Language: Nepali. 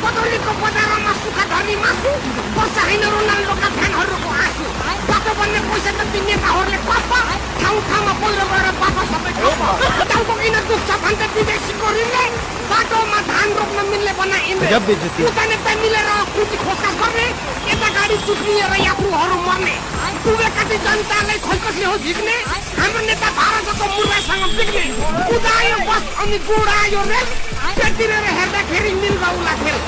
बदौलीको बजारमा सुखा धनी मासु वर्षा होइन रोनाल्डोका फ्यानहरूको आँसु बाटो बन्ने पैसा त ती नेताहरूले पाप ठाउँ ठाउँमा पहिरो गएर बाटो सबै टाउको किन दुख्छ भन्छ विदेशीको ऋणले बाटोमा धान रोप्न मिल्ने बना इन्द्र उता नेता मिलेर कुची खोजकाज गर्ने यता गाडी चुक्लिएर यात्रुहरू मर्ने डुबेका जनतालाई खैकसले हो झिक्ने हाम्रो नेता भारतको मुर्रासँग बिग्ने उदायो बस अनि गुडायो रेल पेटिरेर हेर्दाखेरि मिल्दा उला खेल